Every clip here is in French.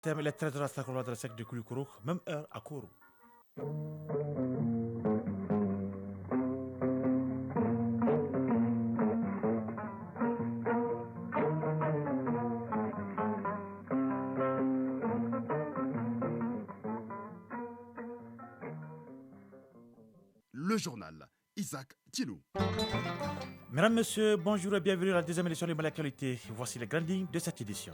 thème les traits de la sacroloire de la secte de Koulikoro, même heure à Kourou. Le journal Isaac Tinou. Mesdames, Messieurs, bonjour et bienvenue à la deuxième édition de Malactualité. Voici les grandes lignes de cette édition.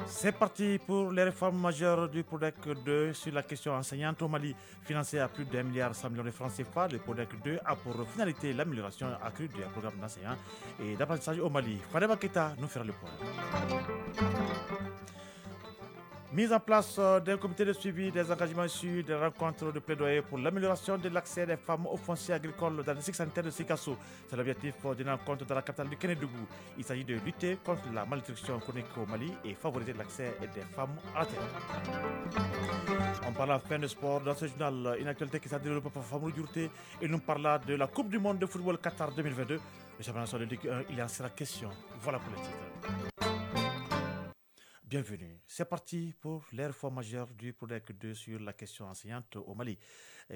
C'est parti pour les réformes majeures du PRODEC 2 sur la question enseignante au Mali. Financé à plus d'1,1 milliard de francs CFA, le PRODEC 2 a pour finalité l'amélioration accrue des programmes d'enseignants et d'apprentissage au Mali. Fadema Keta nous fera le point. Mise en place d'un comité de suivi des engagements issus des rencontres de plaidoyer pour l'amélioration de l'accès des femmes aux fonciers agricoles dans le district sanitaire de Sikasso. C'est l'objectif d'une rencontre dans la capitale du Kénédougou. Il s'agit de lutter contre la malnutrition chronique au Mali et favoriser l'accès des femmes à la terre. On parle enfin de sport dans ce journal, une actualité qui s'est développée par Famoulou Djourté et nous parle de la Coupe du monde de football Qatar 2022. Le championnat de Ligue 1, il en sera question. Voilà pour le titre. Bienvenue. C'est parti pour les réformes majeures du PRODEC 2 sur la question enseignante au Mali.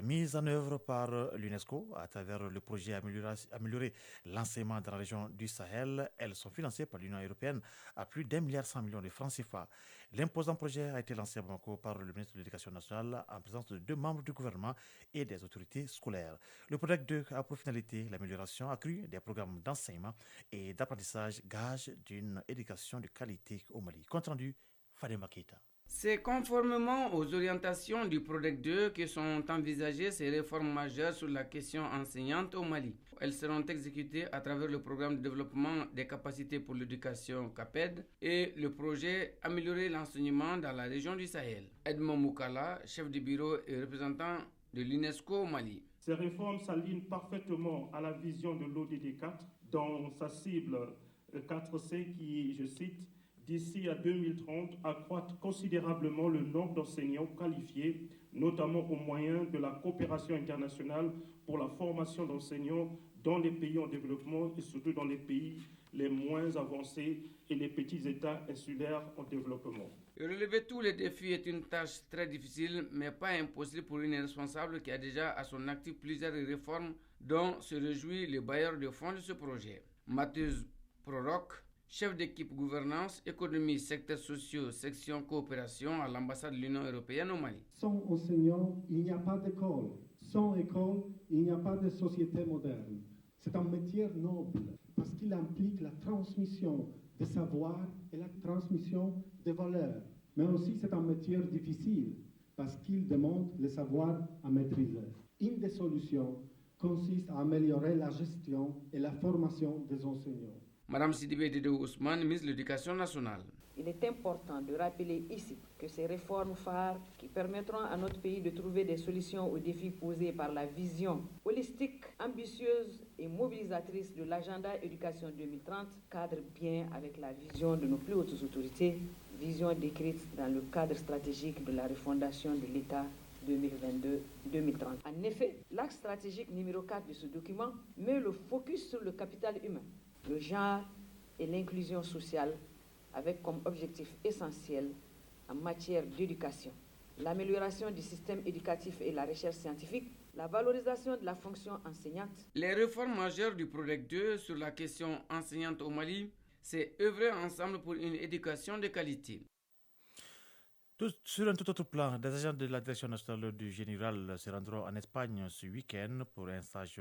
Mise en œuvre par l'UNESCO à travers le projet Améliorer l'enseignement dans la région du Sahel. Elles sont financées par l'Union européenne à plus d'1,1 milliard de francs CFA. L'imposant projet a été lancé à Bamako par le ministre de l'Éducation nationale en présence de 2 membres du gouvernement et des autorités scolaires. Le PRODEC 2 a pour finalité l'amélioration accrue des programmes d'enseignement et d'apprentissage, gage d'une éducation de qualité au Mali. Compte rendu, Fadema Keita. C'est conformément aux orientations du PRODEC 2 que sont envisagées ces réformes majeures sur la question enseignante au Mali. Elles seront exécutées à travers le programme de développement des capacités pour l'éducation CAPED et le projet Améliorer l'enseignement dans la région du Sahel. Edmond Moukala, chef de bureau et représentant de l'UNESCO au Mali. Ces réformes s'alignent parfaitement à la vision de l'ODD 4 dans sa cible 4C qui, je cite, d'ici à 2030, accroître considérablement le nombre d'enseignants qualifiés, notamment au moyen de la coopération internationale pour la formation d'enseignants dans les pays en développement et surtout dans les pays les moins avancés et les petits États insulaires en développement. Relever tous les défis est une tâche très difficile, mais pas impossible pour une responsable qui a déjà à son actif plusieurs réformes dont se réjouit le bailleur de fonds de ce projet. Matthews Proroc, chef d'équipe gouvernance, économie, secteurs sociaux, section coopération à l'ambassade de l'Union européenne au Mali. Sans enseignants, il n'y a pas d'école. Sans école, il n'y a pas de société moderne. C'est un métier noble parce qu'il implique la transmission des savoirs et la transmission des valeurs. Mais aussi c'est un métier difficile parce qu'il demande le savoir à maîtriser. Une des solutions consiste à améliorer la gestion et la formation des enseignants. Madame Sidibé Dédé Ousmane, ministre de l'Éducation nationale. Il est important de rappeler ici que ces réformes phares qui permettront à notre pays de trouver des solutions aux défis posés par la vision holistique, ambitieuse et mobilisatrice de l'agenda éducation 2030 cadrent bien avec la vision de nos plus hautes autorités, vision décrite dans le cadre stratégique de la refondation de l'État 2022-2030. En effet, l'axe stratégique numéro 4 de ce document met le focus sur le capital humain, le genre et l'inclusion sociale avec comme objectif essentiel en matière d'éducation l'amélioration du système éducatif et la recherche scientifique, la valorisation de la fonction enseignante. Les réformes majeures du PRODEC 2 sur la question enseignante au Mali, c'est œuvrer ensemble pour une éducation de qualité. Sur un tout autre plan, des agents de la Direction nationale du général se rendront en Espagne ce week-end pour un stage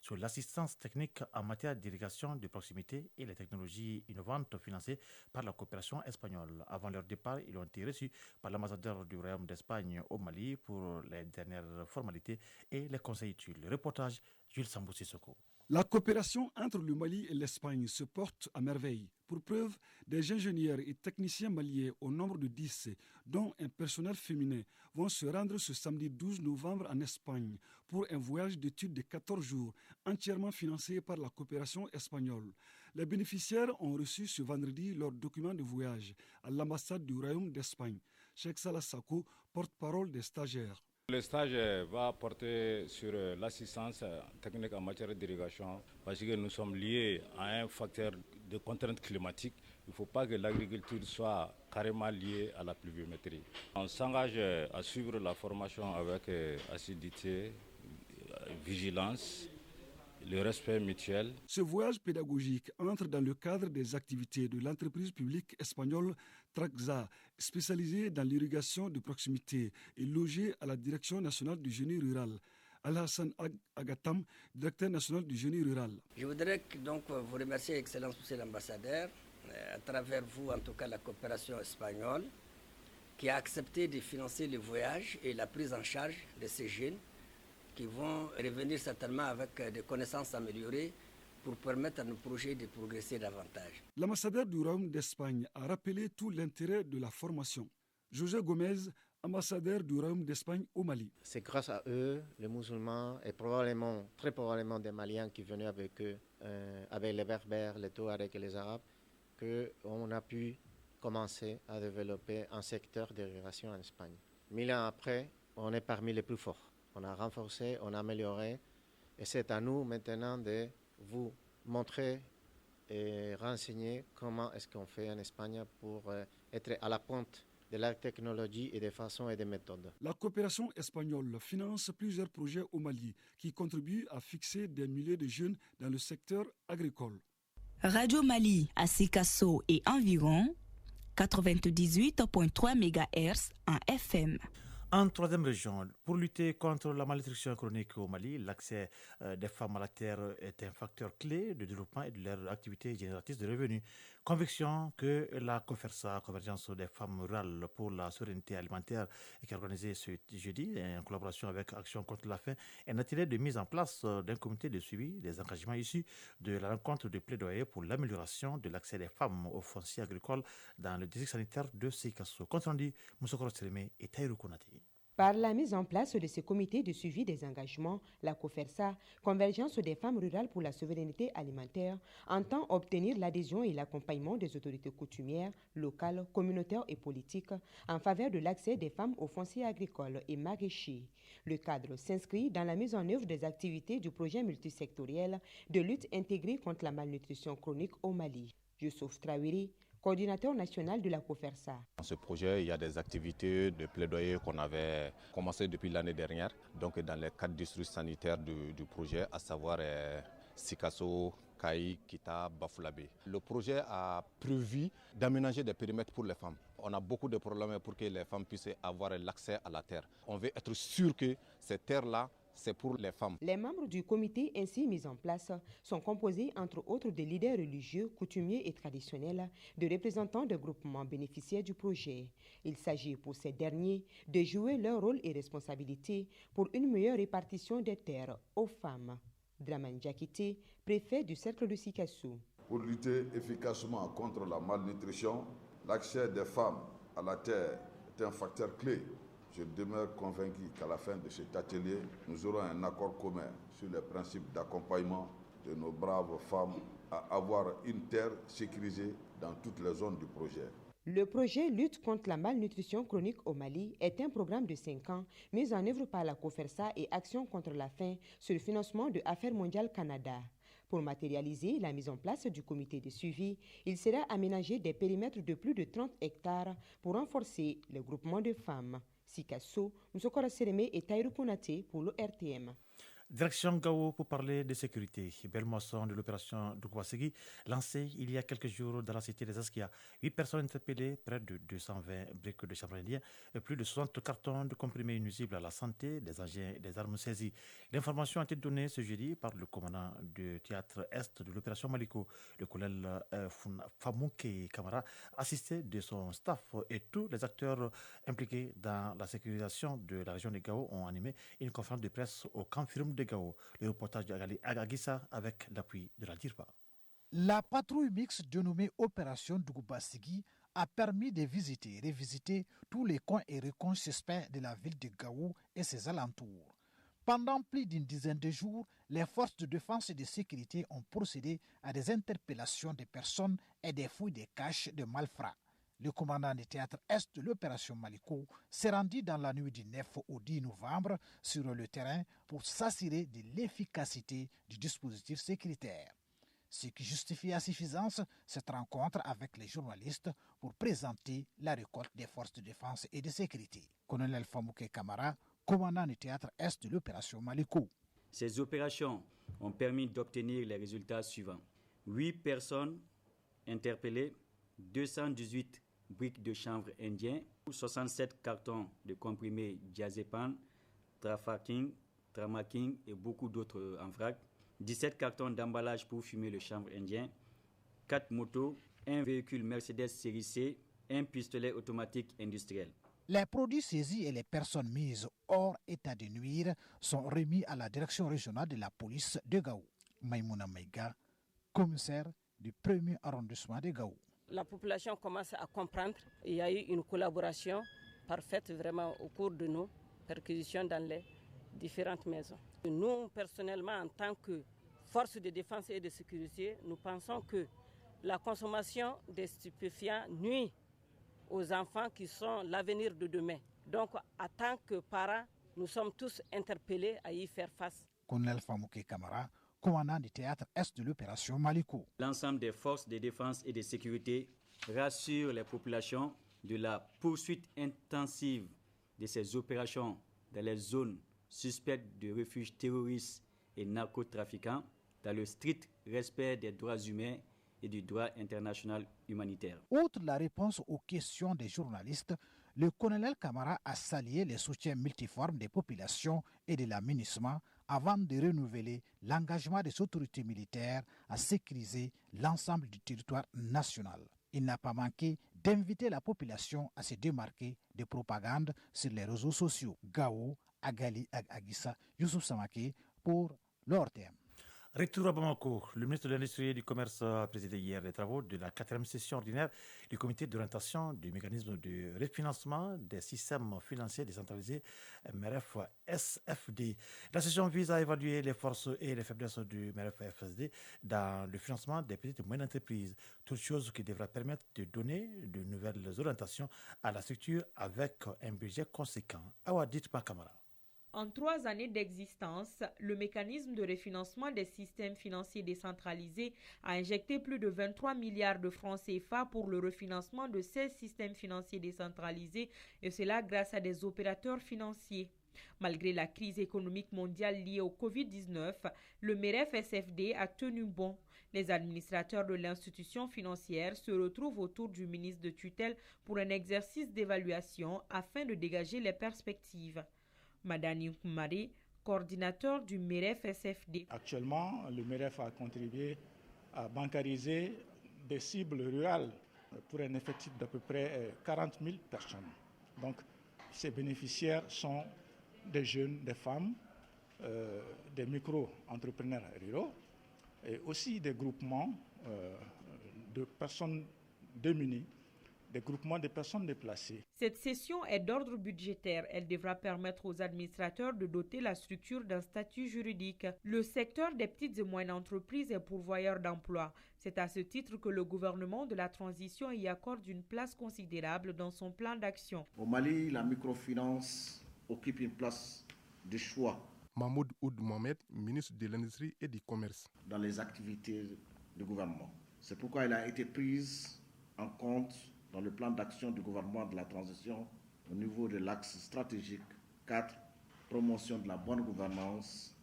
sur l'assistance technique en matière d'irrigation de proximité et les technologies innovantes financées par la coopération espagnole. Avant leur départ, ils ont été reçus par l'ambassadeur du Royaume d'Espagne au Mali pour les dernières formalités et les conseils utiles. Le reportage, Jules Sambou-Sissoko. La coopération entre le Mali et l'Espagne se porte à merveille. Pour preuve, des ingénieurs et techniciens maliens au nombre de 10, dont un personnel féminin, vont se rendre ce samedi 12 novembre en Espagne pour un voyage d'études de 14 jours, entièrement financé par la coopération espagnole. Les bénéficiaires ont reçu ce vendredi leur document de voyage à l'ambassade du Royaume d'Espagne. Cheikh Salah Sako, porte-parole des stagiaires. Le stage va porter sur l'assistance technique en matière d'irrigation parce que nous sommes liés à un facteur de contrainte climatique. Il ne faut pas que l'agriculture soit carrément liée à la pluviométrie. On s'engage à suivre la formation avec assiduité, vigilance, le respect mutuel. Ce voyage pédagogique entre dans le cadre des activités de l'entreprise publique espagnole Traxa, spécialisée dans l'irrigation de proximité et logée à la Direction nationale du génie rural. Al-Hassan Agatam, directeur national du génie rural. Je voudrais donc vous remercier, Excellence Monsieur l'ambassadeur, à travers vous, en tout cas la coopération espagnole, qui a accepté de financer le voyage et la prise en charge de ces jeunes qui vont revenir certainement avec des connaissances améliorées pour permettre à nos projets de progresser davantage. L'ambassadeur du Royaume d'Espagne a rappelé tout l'intérêt de la formation. José Gomez, ambassadeur du Royaume d'Espagne au Mali. C'est grâce à eux, les musulmans et très probablement des Maliens qui venaient avec eux, avec les Berbères, les Touaregs et les Arabes, qu'on a pu commencer à développer un secteur d'irrigation en Espagne. 1000 ans après, on est parmi les plus forts. On a renforcé, on a amélioré et c'est à nous maintenant de vous montrer et renseigner comment est-ce qu'on fait en Espagne pour être à la pointe de la technologie et des façons et des méthodes. La coopération espagnole finance plusieurs projets au Mali qui contribuent à fixer des milliers de jeunes dans le secteur agricole. Radio Mali à Sikasso et environ 98.3 MHz en FM. En troisième région, pour lutter contre la malnutrition chronique au Mali, l'accès des femmes à la terre est un facteur clé de développement et de leur activité génératrice de revenus. Conviction que la COFERSA, Convergence des femmes rurales pour la souveraineté alimentaire, qui a organisé ce jeudi, en collaboration avec Action contre la faim, un atelier de mise en place d'un comité de suivi des engagements issus de la rencontre de plaidoyer pour l'amélioration de l'accès des femmes aux fonciers agricoles dans le district sanitaire de Sikasso. Compte rendu, Moussokoro Sérémé et Taïrou Konati. Par la mise en place de ce comité de suivi des engagements, la COFERSA, Convergence des femmes rurales pour la souveraineté alimentaire, entend obtenir l'adhésion et l'accompagnement des autorités coutumières, locales, communautaires et politiques en faveur de l'accès des femmes aux fonciers agricoles et maraîchers. Le cadre s'inscrit dans la mise en œuvre des activités du projet multisectoriel de lutte intégrée contre la malnutrition chronique au Mali. Youssouf Traoré, coordinateur national de la COFERSA. Dans ce projet, il y a des activités de plaidoyer qu'on avait commencé depuis l'année dernière, donc dans les 4 districts sanitaires du projet, à savoir Sikasso, Kaï, Kita, Bafoulabé. Le projet a prévu d'aménager des périmètres pour les femmes. On a beaucoup de problèmes pour que les femmes puissent avoir l'accès à la terre. On veut être sûr que ces terres-là, c'est pour les femmes. Les membres du comité ainsi mis en place sont composés entre autres de leaders religieux, coutumiers et traditionnels, de représentants de groupements bénéficiaires du projet. Il s'agit pour ces derniers de jouer leur rôle et responsabilité pour une meilleure répartition des terres aux femmes. Draman Diakité, préfet du cercle de Sikasso. Pour lutter efficacement contre la malnutrition, l'accès des femmes à la terre est un facteur clé. Je demeure convaincu qu'à la fin de cet atelier, nous aurons un accord commun sur les principes d'accompagnement de nos braves femmes à avoir une terre sécurisée dans toutes les zones du projet. Le projet Lutte contre la malnutrition chronique au Mali est un programme de 5 ans mis en œuvre par la COFERSA et Action contre la faim sur le financement de Affaires mondiales Canada. Pour matérialiser la mise en place du comité de suivi, il sera aménagé des périmètres de plus de 30 hectares pour renforcer le groupement de femmes. Sikasso, Moussokora Sérémé et Taïrou Konaté pour le RTM. Direction Gao pour parler de sécurité. Belle moisson de l'opération Doukouassegui, lancée il y a quelques jours dans la cité des Askia. 8 personnes interpellées, près de 220 briques de chanvre indien et plus de 60 cartons de comprimés nuisibles à la santé, des engins et des armes saisies. L'information a été donnée ce jeudi par le commandant du théâtre Est de l'opération Maliko, le colonel Famouké Kamara, assisté de son staff, et tous les acteurs impliqués dans la sécurisation de la région de Gao ont animé une conférence de presse au camp Firum de Gao. Le reportage de Agagissa avec l'appui de la DIRPA. La patrouille mixte dénommée Opération Doukouassegui a permis de visiter et revisiter tous les coins et recoins suspects de la ville de Gao et ses alentours. Pendant plus d'une dizaine de jours, les forces de défense et de sécurité ont procédé à des interpellations de personnes et des fouilles de caches de malfrats. Le commandant du théâtre Est de l'opération Maliko s'est rendu dans la nuit du 9 au 10 novembre sur le terrain pour s'assurer de l'efficacité du dispositif sécuritaire. ce qui justifie à suffisance cette rencontre avec les journalistes pour présenter la récolte des forces de défense et de sécurité. Colonel Famouké Kamara, commandant du théâtre Est de l'opération Maliko. Ces opérations ont permis d'obtenir les résultats suivants. 8 personnes interpellées, 218 briques de chanvre indien, 67 cartons de comprimés diazépam, trafaking, tramaking et beaucoup d'autres en vrac, 17 cartons d'emballage pour fumer le chanvre indien, 4 motos, un véhicule Mercedes série C, un pistolet automatique industriel. Les produits saisis et les personnes mises hors état de nuire sont remis à la direction régionale de la police de Gao. Maïmouna Maïga, commissaire du 1er arrondissement de Gao. La population commence à comprendre. Il y a eu une collaboration parfaite vraiment au cours de nos perquisitions dans les différentes maisons. Nous, personnellement, en tant que force de défense et de sécurité, nous pensons que la consommation des stupéfiants nuit aux enfants qui sont l'avenir de demain. Donc, en tant que parents, nous sommes tous interpellés à y faire face. Colonel Famouké Kamara, commandant du théâtre Est de l'opération Maliko. L'ensemble des forces de défense et de sécurité rassure les populations de la poursuite intensive de ces opérations dans les zones suspectes de refuges terroristes et narcotrafiquants, dans le strict respect des droits humains et du droit international humanitaire. Outre la réponse aux questions des journalistes, le colonel Kamara a salué les soutiens multiformes des populations et de l'aménagement avant de renouveler l'engagement des autorités militaires à sécuriser l'ensemble du territoire national. Il n'a pas manqué d'inviter la population à se démarquer des propagandes sur les réseaux sociaux. Gao, Agali, Agissa, Youssouf Samake pour l'ORTM. Retour à Bamako, le ministre de l'Industrie et du Commerce a présidé hier les travaux de la 4e session ordinaire du comité d'orientation du mécanisme de refinancement des systèmes financiers décentralisés MEREF-SFD. La session vise à évaluer les forces et les faiblesses du MEREF-SFD dans le financement des petites et moyennes entreprises, toute chose qui devra permettre de donner de nouvelles orientations à la structure avec un budget conséquent. Awadit Pakamara. En 3 années d'existence, le mécanisme de refinancement des systèmes financiers décentralisés a injecté plus de 23 milliards de francs CFA pour le refinancement de 16 systèmes financiers décentralisés, et cela grâce à des opérateurs financiers. Malgré la crise économique mondiale liée au Covid-19, le MEREF-SFD a tenu bon. Les administrateurs de l'institution financière se retrouvent autour du ministre de tutelle pour un exercice d'évaluation afin de dégager les perspectives. Madani Koumari, coordinateur du MEREF-SFD. Actuellement, le MEREF a contribué à bancariser des cibles rurales pour un effectif d'à peu près 40 000 personnes. Donc, ces bénéficiaires sont des jeunes, des femmes, des micro-entrepreneurs ruraux et aussi des groupements de personnes démunies, des groupements de personnes déplacées. Cette session est d'ordre budgétaire. Elle devra permettre aux administrateurs de doter la structure d'un statut juridique. Le secteur des petites et moyennes entreprises est pourvoyeur d'emplois. C'est à ce titre que le gouvernement de la transition y accorde une place considérable dans son plan d'action. Au Mali, la microfinance occupe une place de choix. Mahmoud Oud Mohamed, ministre de l'Industrie et du Commerce. Dans les activités du gouvernement. C'est pourquoi elle a été prise en compte dans le plan d'action du gouvernement de la transition au niveau de l'axe stratégique 4, promotion de la bonne gouvernance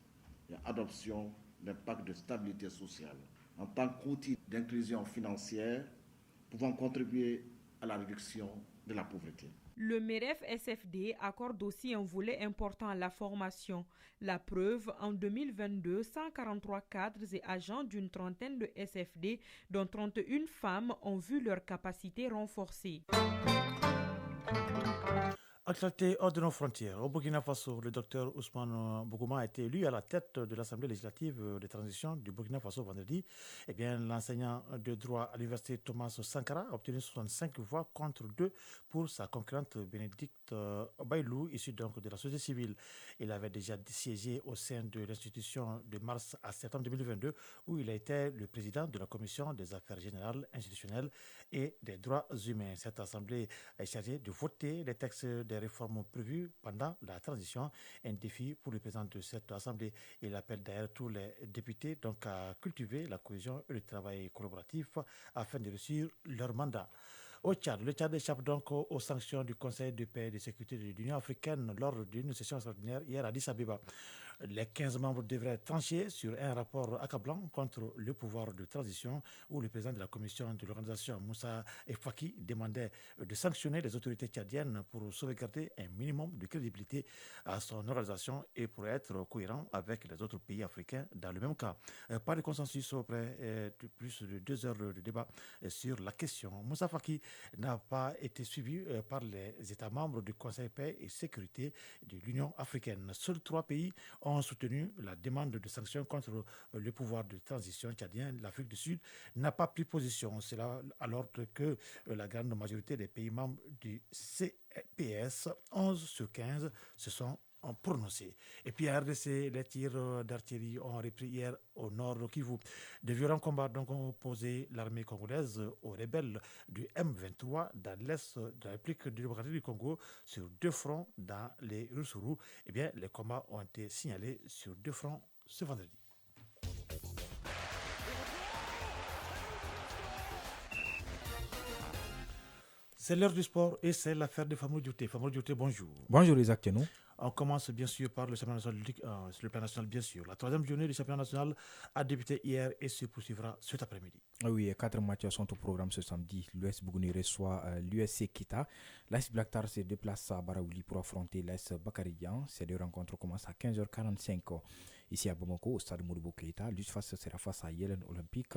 et adoption d'un pacte de stabilité sociale. En tant qu'outil d'inclusion financière, pouvant contribuer à la réduction de la pauvreté. Le MEREF-SFD accorde aussi un volet important à la formation. La preuve, en 2022, 143 cadres et agents d'une trentaine de SFD, dont 31 femmes, ont vu leurs capacités renforcées. Actualité hors de nos frontières. Au Burkina Faso, le docteur Ousmane Bougouma a été élu à la tête de l'Assemblée législative de transition du Burkina Faso vendredi. L'enseignant de droit à l'université Thomas Sankara a obtenu 65 voix contre 2 pour sa concurrente Bénédicte Bailou, issue donc de la société civile. Il avait déjà siégé au sein de l'institution de mars à septembre 2022, où il a été le président de la commission des affaires générales, institutionnelles et des droits humains. Cette assemblée est chargée de voter les textes des des réformes prévues pendant la transition. Un défi pour le président de cette assemblée. Il appelle d'ailleurs tous les députés donc à cultiver la cohésion et le travail collaboratif afin de réussir leur mandat. Au Tchad, le Tchad échappe donc aux sanctions du Conseil de paix et de sécurité de l'Union africaine lors d'une session extraordinaire hier à Addis Abeba. Les 15 membres devraient trancher sur un rapport accablant contre le pouvoir de transition où le président de la commission de l'organisation, Moussa Faki, demandait de sanctionner les autorités tchadiennes pour sauvegarder un minimum de crédibilité à son organisation et pour être cohérent avec les autres pays africains dans le même cas. Pas de consensus auprès de plus de 2 heures de débat sur la question. Moussa Faki n'a pas été suivi par les États membres du Conseil paix et sécurité de l'Union africaine. Seuls 3 pays ont soutenu la demande de sanctions contre le pouvoir de transition tchadien. L'Afrique du Sud n'a pas pris position. C'est là alors que la grande majorité des pays membres du CPS, 11 sur 15, se sont prononcés. Et puis à RDC, les tirs d'artillerie ont repris hier au nord de Kivu. De violents combats donc ont opposé l'armée congolaise aux rebelles du M23 dans l'est de la République démocratique du Congo sur 2 fronts dans les Rutshuru. Eh bien, les combats ont été signalés sur 2 fronts ce vendredi. C'est l'heure du sport et c'est l'affaire de Famou Dioté. Famou Dioté, bonjour. Bonjour Isaac Tienou. On commence bien sûr par le championnat national, sur le plan national bien sûr. La 3e journée du championnat national a débuté hier et se poursuivra cet après-midi. Oui, 4 matchs sont au programme ce samedi. L'US Bougouni reçoit l'USC Kita. L'AS Blacktar se déplace à Baraouli pour affronter l'AS Bakariyan. Ces 2 rencontres commencent à 15h45. Ici à Bamako, au stade Modibo Keïta, l'USFAS sera face à Yellen Olympique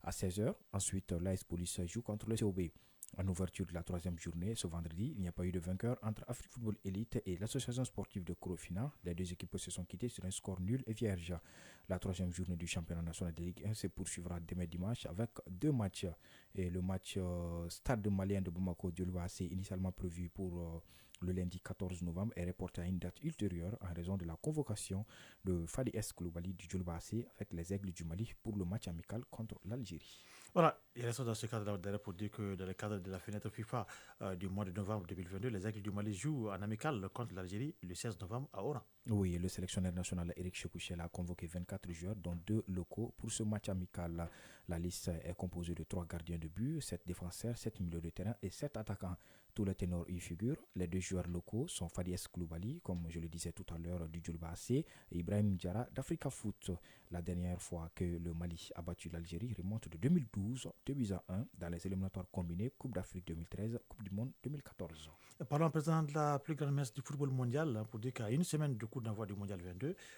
à 16h. Ensuite, l'AS Police joue contre le COB. En ouverture de la 3e journée, ce vendredi, il n'y a pas eu de vainqueur entre Afrique Football Elite et l'association sportive de Korofina. Les 2 équipes se sont quittées sur un score nul et vierge. La 3e journée du championnat national de Ligue 1 se poursuivra demain dimanche avec 2 matchs. Et le match Stade malien de Bamako Diolba-AC, initialement prévu pour le lundi 14 novembre, est reporté à une date ultérieure en raison de la convocation de Fadi S. Koulibaly du Diolba-AC avec les Aigles du Mali pour le match amical contre l'Algérie. Voilà, il reste dans ce cadre pour dire que dans le cadre de la fenêtre FIFA du mois de novembre 2022, les Aigles du Mali jouent en amical contre l'Algérie le 16 novembre à Oran. Oui, le sélectionneur national Eric Chekouchel a convoqué 24 joueurs, dont 2 locaux, pour ce match amical. La liste est composée de 3 gardiens de but, 7 défenseurs, 7 milieux de terrain et 7 attaquants. Tous les ténors y figurent. Les 2 joueurs locaux sont Fadies Koulibaly, comme je le disais tout à l'heure, du Diolba AC, et Ibrahim Diarra d'Africa Foot. La dernière fois que le Mali a battu l'Algérie remonte de 2012, 2-1 dans les éliminatoires combinés Coupe d'Afrique 2013, Coupe du Monde 2014. Parlons à présent de la plus grande messe du football mondial pour dire qu'à une semaine du coup d'envoi du Mondial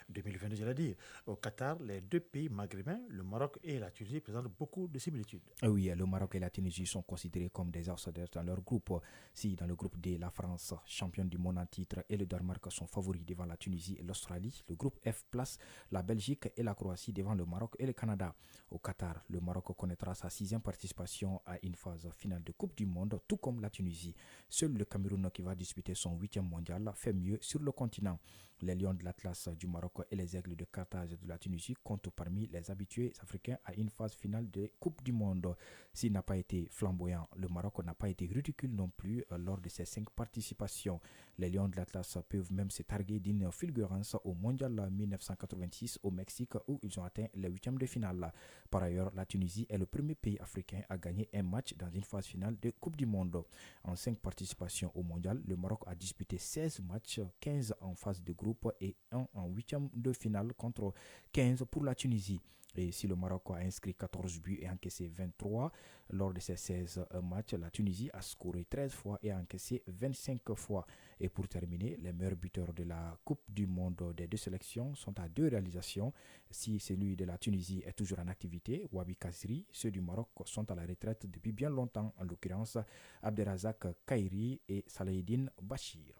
2022, j'allais dire, au Qatar, les 2 pays maghrébins, le Maroc et la Tunisie, présentent beaucoup de similitudes. Oui, le Maroc et la Tunisie sont considérés comme des outsiders dans leur groupe. Si dans le groupe D, la France, championne du monde en titre, et le Danemark sont favoris devant la Tunisie et l'Australie, le groupe F place la Belgique et la Croatie devant le Maroc et le Canada. Au Qatar, le Maroc connaîtra sa 6e participation à une phase finale de Coupe du Monde, tout comme la Tunisie. Seul le Cameroun, qui va disputer son 8e mondial, fait mieux sur le continent. Les Lions de l'Atlas du Maroc et les Aigles de Carthage de la Tunisie comptent parmi les habitués africains à une phase finale de Coupe du Monde. S'il n'a pas été flamboyant, le Maroc n'a pas été ridicule non plus lors de ses 5 participations. Les Lions de l'Atlas peuvent même se targuer d'une fulgurance au Mondial 1986 au Mexique où ils ont atteint les 8e de finale. Par ailleurs, la Tunisie est le premier pays africain à gagner un match dans une phase finale de Coupe du Monde. En 5 participations au Mondial, le Maroc a disputé 16 matchs, 15 en phase de groupe et 1 en 8e de finale contre 15 pour la Tunisie. Et si le Maroc a inscrit 14 buts et encaissé 23 lors de ces 16 matchs, la Tunisie a scoré 13 fois et a encaissé 25 fois. Et pour terminer, les meilleurs buteurs de la Coupe du Monde des 2 sélections sont à 2 réalisations. Si celui de la Tunisie est toujours en activité, Wabi Kazri, ceux du Maroc sont à la retraite depuis bien longtemps, en l'occurrence Abderrazak Kairi et Salahidine Bachir.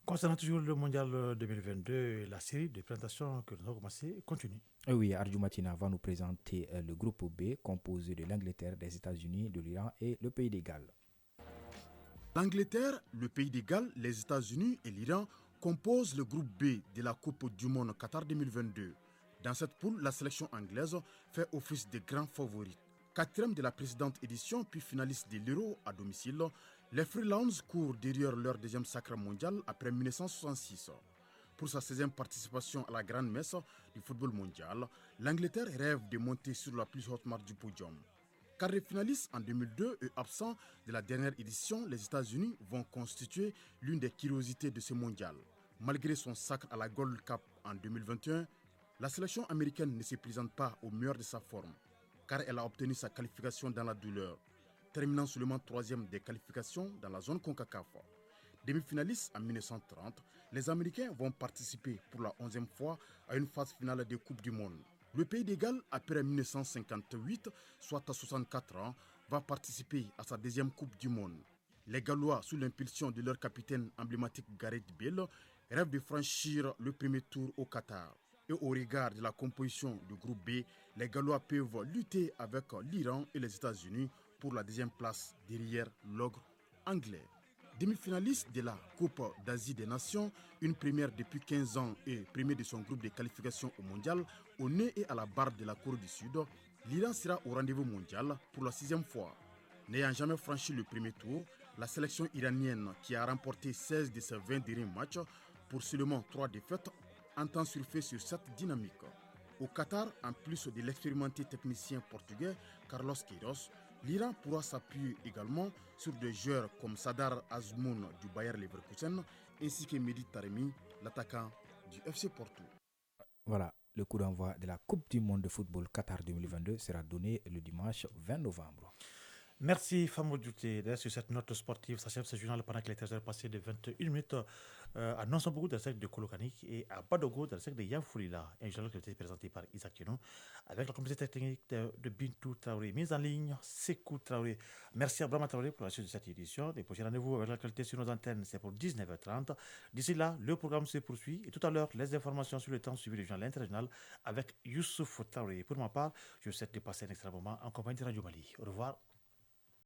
Concernant toujours le Mondial 2022, la série de présentations que nous avons commencé continue. Oui, Arjou Matina va nous présenter le groupe B composé de l'Angleterre, des États-Unis, de l'Iran et le Pays de Galles. L'Angleterre, le Pays de Galles, les États-Unis et l'Iran composent le groupe B de la Coupe du Monde Qatar 2022. Dans cette poule, la sélection anglaise fait office de grand favori. 4e de la précédente édition puis finaliste de l'Euro à domicile, Les Freelands courent derrière leur deuxième sacre mondial après 1966. Pour sa 16e participation à la grande messe du football mondial, l'Angleterre rêve de monter sur la plus haute marche du podium. Car les finalistes en 2002 et absents de la dernière édition, les États-Unis vont constituer l'une des curiosités de ce mondial. Malgré son sacre à la Gold Cup en 2021, la sélection américaine ne se présente pas au meilleur de sa forme, car elle a obtenu sa qualification dans la douleur, terminant seulement 3e des qualifications dans la zone CONCACAF. Demi-finalistes en 1930, les Américains vont participer pour la 11e fois à une phase finale de Coupe du Monde. Le Pays de Galles, après 1958, soit à 64 ans, va participer à sa deuxième Coupe du Monde. Les Gallois, sous l'impulsion de leur capitaine emblématique Gareth Bale, rêvent de franchir le premier tour au Qatar. Et au regard de la composition du groupe B, les Gallois peuvent lutter avec l'Iran et les États-Unis pour la deuxième place derrière l'ogre anglais. Demi-finaliste de la Coupe d'Asie des Nations, une première depuis 15 ans et premier de son groupe de qualification au mondial, au nez et à la barbe de la Corée du Sud, l'Iran sera au rendez-vous mondial pour la 6e fois. N'ayant jamais franchi le premier tour, la sélection iranienne, qui a remporté 16 de ses 20 derniers matchs pour seulement 3 défaites, entend surfer sur cette dynamique. Au Qatar, en plus de l'expérimenté technicien portugais Carlos Queiroz, l'Iran pourra s'appuyer également sur des joueurs comme Sadar Azmoun du Bayer Leverkusen ainsi que Mehdi Taremi, l'attaquant du FC Porto. Voilà, le coup d'envoi de la Coupe du Monde de football Qatar 2022 sera donné le dimanche 20 novembre. Merci Famo Djouté. Sur cette note sportive, s'achève ce journal pendant que les 13 heures passées de 21 minutes à Nonsambougou dans le secteur de Kolokani et à Badogo dans le secteur de Yafoulila. Un journal qui a été présenté par Isaac Tino avec la communauté technique de Bintou Traoré. Mise en ligne, Sekou Traoré. Merci à Brahma Traoré pour la suite de cette édition. Les prochains rendez-vous avec la qualité sur nos antennes, c'est pour 19h30. D'ici là, le programme se poursuit et tout à l'heure, les informations sur le temps suivi du journal international avec Youssouf Traoré. Pour ma part, je vous souhaite de passer un excellent moment en compagnie de Radio Mali. Au revoir.